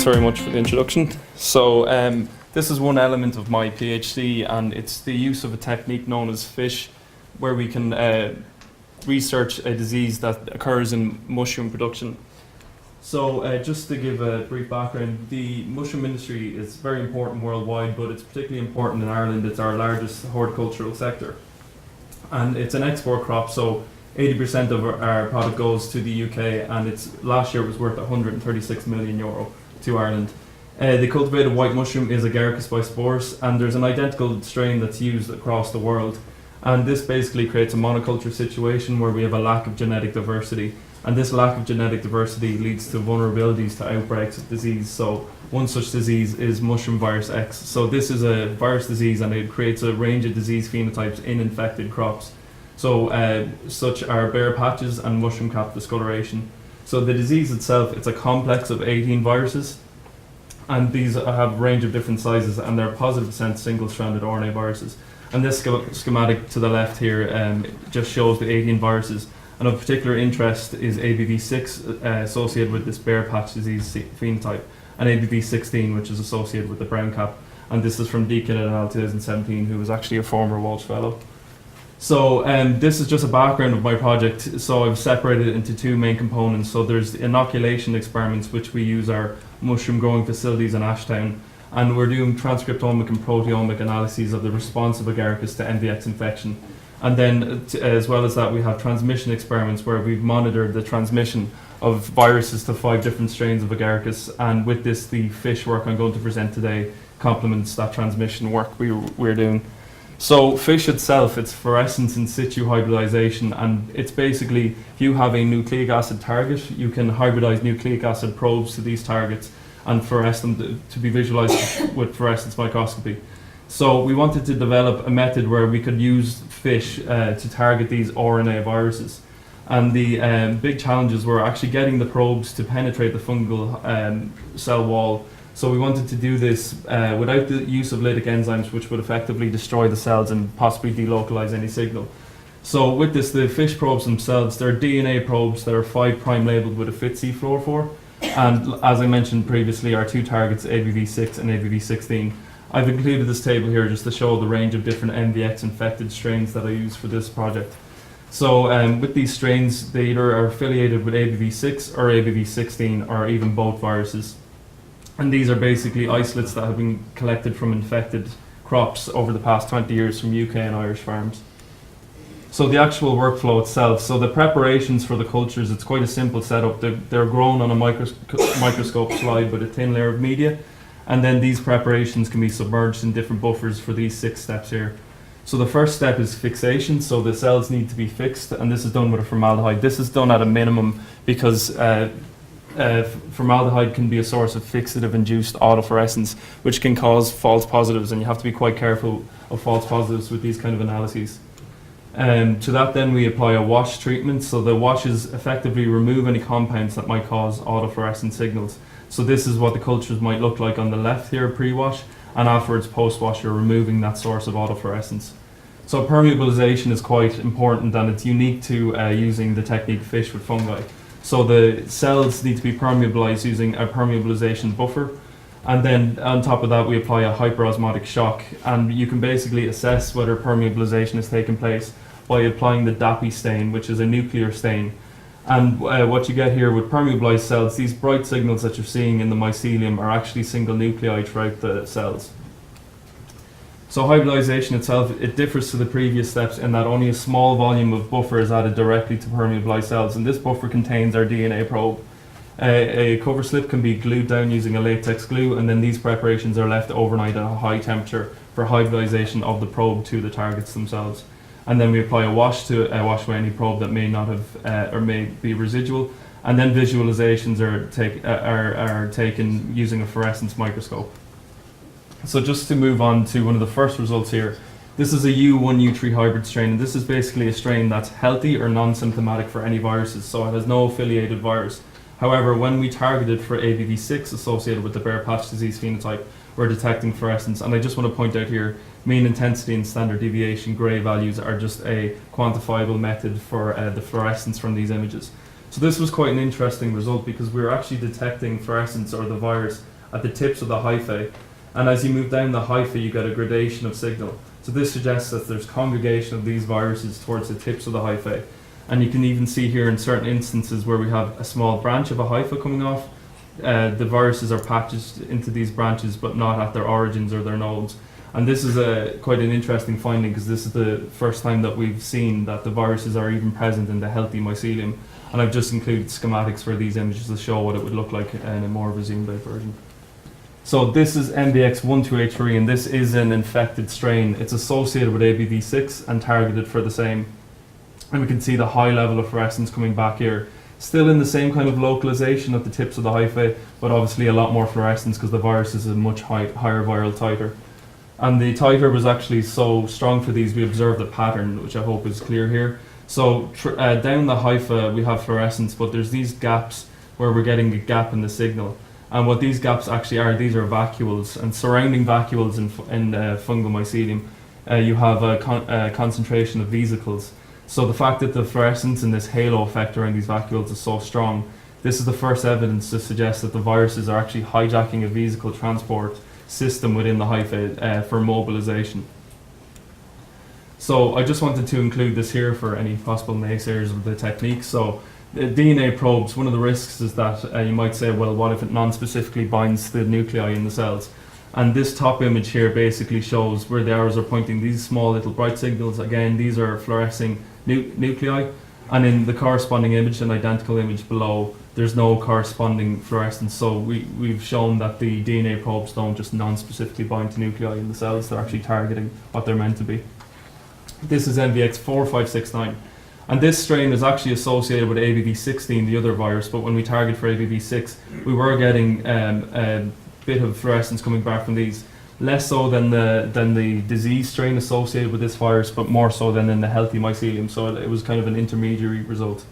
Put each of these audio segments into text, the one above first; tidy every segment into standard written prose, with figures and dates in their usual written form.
thanks very much for the introduction. So this is one element of my PhD, and it's the use of a technique known as FISH, where we can research a disease that occurs in mushroom production. So just to give a brief background, the mushroom industry is very important worldwide, but it's particularly important in Ireland. It's our largest horticultural sector. And it's an export crop, so 80% of our product goes to the UK, and last year it was worth €136 million to Ireland. The cultivated white mushroom is Agaricus bisporus, and there's an identical strain that's used across the world. And this basically creates a monoculture situation where we have a lack of genetic diversity. And this lack of genetic diversity leads to vulnerabilities to outbreaks of disease. So one such disease is mushroom virus X. So this is a virus disease, and it creates a range of disease phenotypes in infected crops. So such are bare patches and mushroom cap discoloration. So the disease itself, it's a complex of 18 viruses, and these have a range of different sizes, and they're positive sense single-stranded RNA viruses. And this schematic to the left here just shows the 18 viruses. And of particular interest is ABV6 associated with this bare patch disease phenotype, and ABV16, which is associated with the brown cap. And this is from Deakin et al. 2017, who was actually a former Walsh Fellow. So this is just a background of my project. So I've separated it into two main components. So there's inoculation experiments, which we use our mushroom growing facilities in Ashtown, and we're doing transcriptomic and proteomic analyses of the response of Agaricus to MVX infection. And then, as well as that, we have transmission experiments where we've monitored the transmission of viruses to 5 different strains of Agaricus. And with this, the FISH work I'm going to present today complements that transmission work we're doing. So FISH itself, it's fluorescence in situ hybridization, and it's basically, if you have a nucleic acid target, you can hybridize nucleic acid probes to these targets and fluoresce them to be visualized with fluorescence microscopy. So we wanted to develop a method where we could use FISH to target these RNA viruses. And the big challenges were actually getting the probes to penetrate the fungal cell wall. So we wanted to do this without the use of lytic enzymes, which would effectively destroy the cells and possibly delocalize any signal. So with this, the FISH probes themselves, they're DNA probes that are 5' labeled with a FITC fluorophore. And as I mentioned previously, our two targets, ABV6 and ABV16. I've included this table here just to show the range of different MVX infected strains that I use for this project. So with these strains, they either are affiliated with ABV6 or ABV16, or even both viruses. And these are basically isolates that have been collected from infected crops over the past 20 years from UK and Irish farms. So the actual workflow itself, so the preparations for the cultures, it's quite a simple setup. They're grown on a microscope slide with a thin layer of media, and then these preparations can be submerged in different buffers for these 6 steps here. So the first step is fixation, so the cells need to be fixed, and this is done with a formaldehyde. This is done at a minimum because formaldehyde can be a source of fixative-induced autofluorescence, which can cause false positives, and you have to be quite careful of false positives with these kind of analyses. To that then we apply a wash treatment, so the washes effectively remove any compounds that might cause autofluorescent signals. So this is what the cultures might look like on the left here pre-wash, and afterwards post-wash you're removing that source of autofluorescence. So permeabilization is quite important, and it's unique to using the technique FISH with fungi. So the cells need to be permeabilized using a permeabilization buffer, and then on top of that we apply a hyperosmotic shock, and you can basically assess whether permeabilization has taken place by applying the DAPI stain, which is a nuclear stain. And what you get here with permeabilized cells, these bright signals that you're seeing in the mycelium are actually single nuclei throughout the cells. So hybridization itself, it differs to the previous steps in that only a small volume of buffer is added directly to permeabilized cells, and this buffer contains our DNA probe. A cover slip can be glued down using a latex glue, and then these preparations are left overnight at a high temperature for hybridization of the probe to the targets themselves. And then we apply a wash to wash away any probe that may not have or may be residual, and then visualizations are taken using a fluorescence microscope. So just to move on to one of the first results here, this is a U1U3 hybrid strain, and this is basically a strain that's healthy or non-symptomatic for any viruses, so it has no affiliated virus. However, when we targeted for ABV6 associated with the bare patch disease phenotype, we're detecting fluorescence. And I just want to point out here, mean intensity and standard deviation grey values are just a quantifiable method for the fluorescence from these images. So this was quite an interesting result because we were actually detecting fluorescence or the virus at the tips of the hyphae. And as you move down the hyphae, you get a gradation of signal. So this suggests that there's congregation of these viruses towards the tips of the hyphae. And you can even see here in certain instances where we have a small branch of a hypha coming off, the viruses are packaged into these branches but not at their origins or their nodes. And this is quite an interesting finding, because this is the first time that we've seen that the viruses are even present in the healthy mycelium. And I've just included schematics for these images to show what it would look like in a more of a zoomed out version. So this is MBX1283, and this is an infected strain. It's associated with ABV6 and targeted for the same. And we can see the high level of fluorescence coming back here. Still in the same kind of localization at the tips of the hyphae, but obviously a lot more fluorescence because the virus is a much higher viral titer. And the titer was actually so strong for these, we observed a pattern, which I hope is clear here. So down the hypha we have fluorescence, but there's these gaps where we're getting a gap in the signal. And what these gaps actually are, these are vacuoles, and surrounding vacuoles in fungal mycelium, you have a concentration of vesicles. So the fact that the fluorescence and this halo effect around these vacuoles is so strong, this is the first evidence to suggest that the viruses are actually hijacking a vesicle transport system within the hyphae for mobilization. So I just wanted to include this here for any possible naysayers of the technique. So DNA probes, one of the risks is that you might say, well, what if it non-specifically binds the nuclei in the cells? And this top image here basically shows where the arrows are pointing, these small little bright signals. Again, these are fluorescing nuclei. And in the corresponding image, an identical image below, there's no corresponding fluorescence. So we've shown that the DNA probes don't just non-specifically bind to nuclei in the cells, they're actually targeting what they're meant to be. This is MVX4569. And this strain is actually associated with ABV16, the other virus, but when we target for ABV6, we were getting a bit of fluorescence coming back from these. Less so than the disease strain associated with this virus, but more so than in the healthy mycelium, so it was kind of an intermediary result.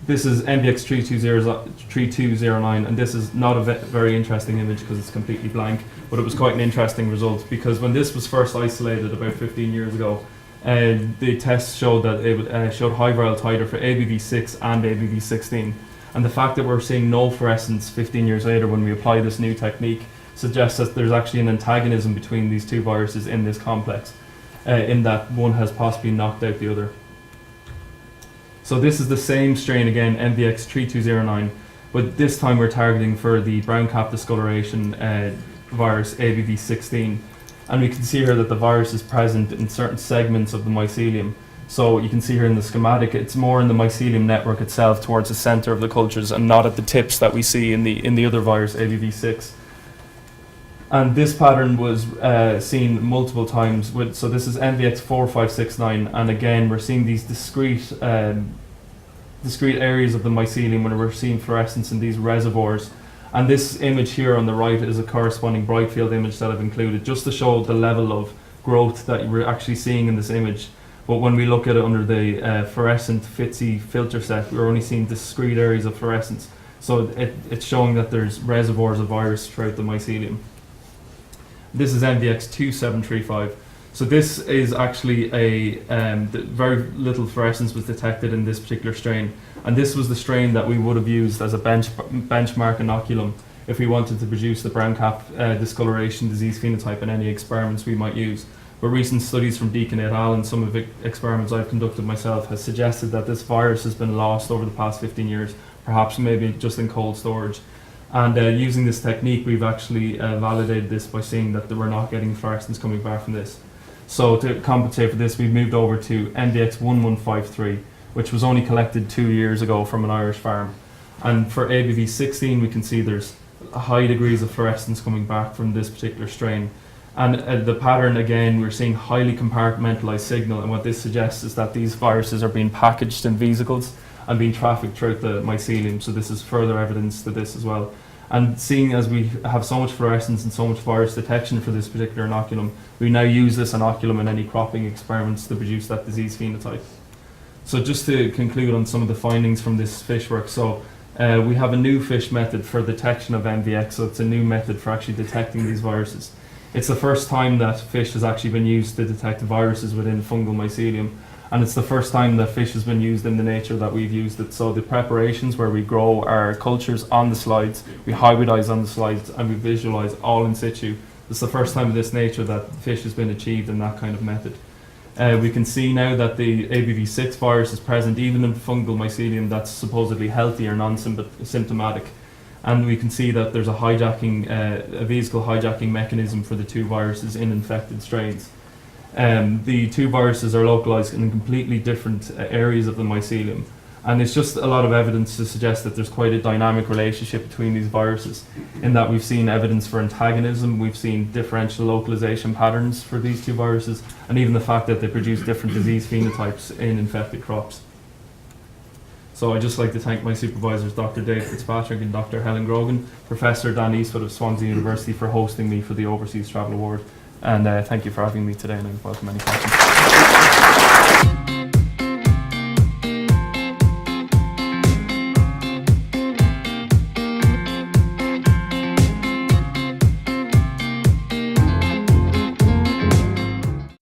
This is MBX3209, and this is not a very interesting image because it's completely blank, but it was quite an interesting result, because when this was first isolated about 15 years ago, the tests showed that it showed high viral titer for ABV6 and ABV16. And the fact that we're seeing no fluorescence 15 years later when we apply this new technique suggests that there's actually an antagonism between these two viruses in this complex, in that one has possibly knocked out the other. So this is the same strain again, MBX3209, but this time we're targeting for the brown cap discoloration virus ABV16. And we can see here that the virus is present in certain segments of the mycelium. So you can see here in the schematic, it's more in the mycelium network itself towards the center of the cultures and not at the tips that we see in the other virus, ABV6. And this pattern was seen multiple times. So this is MVX4569, and again we're seeing these discrete areas of the mycelium when we're seeing fluorescence in these reservoirs. And this image here on the right is a corresponding bright field image that I've included just to show the level of growth that we're actually seeing in this image. But when we look at it under the fluorescent FITSI filter set, we're only seeing discrete areas of fluorescence. So it's showing that there's reservoirs of virus throughout the mycelium. This is MVX2735. So this is actually very little fluorescence was detected in this particular strain. And this was the strain that we would have used as a benchmark inoculum if we wanted to produce the brown cap discoloration disease phenotype in any experiments we might use. But recent studies from Deacon et al. And some of the experiments I've conducted myself has suggested that this virus has been lost over the past 15 years, perhaps maybe just in cold storage. And using this technique, we've actually validated this by seeing that we're not getting fluorescence coming back from this. So to compensate for this, we've moved over to MDX1153, which was only collected 2 years ago from an Irish farm. And for ABV16, we can see there's high degrees of fluorescence coming back from this particular strain. And the pattern, again, we're seeing highly compartmentalized signal, and what this suggests is that these viruses are being packaged in vesicles and being trafficked throughout the mycelium, so this is further evidence to this as well. And seeing as we have so much fluorescence and so much virus detection for this particular inoculum, we now use this inoculum in any cropping experiments to produce that disease phenotype. So just to conclude on some of the findings from this fish work, so we have a new fish method for detection of MVX, so it's a new method for actually detecting these viruses. It's the first time that fish has actually been used to detect viruses within fungal mycelium. And it's the first time that fish has been used in the nature that we've used it. So the preparations where we grow our cultures on the slides, we hybridize on the slides, and we visualize all in situ. It's the first time of this nature that fish has been achieved in that kind of method. We can see now that the ABV6 virus is present even in fungal mycelium that's supposedly healthy or non-symptomatic. And we can see that there's a hijacking, a vesicle hijacking mechanism for the two viruses in infected strains. The two viruses are localized in completely different areas of the mycelium. And it's just a lot of evidence to suggest that there's quite a dynamic relationship between these viruses, in that we've seen evidence for antagonism, we've seen differential localization patterns for these two viruses, and even the fact that they produce different disease phenotypes in infected crops. So I'd just like to thank my supervisors, Dr. Dave Fitzpatrick and Dr. Helen Grogan, Professor Dan Eastwood of Swansea University for hosting me for the Overseas Travel Award. And thank you for having me today, and I welcome any questions.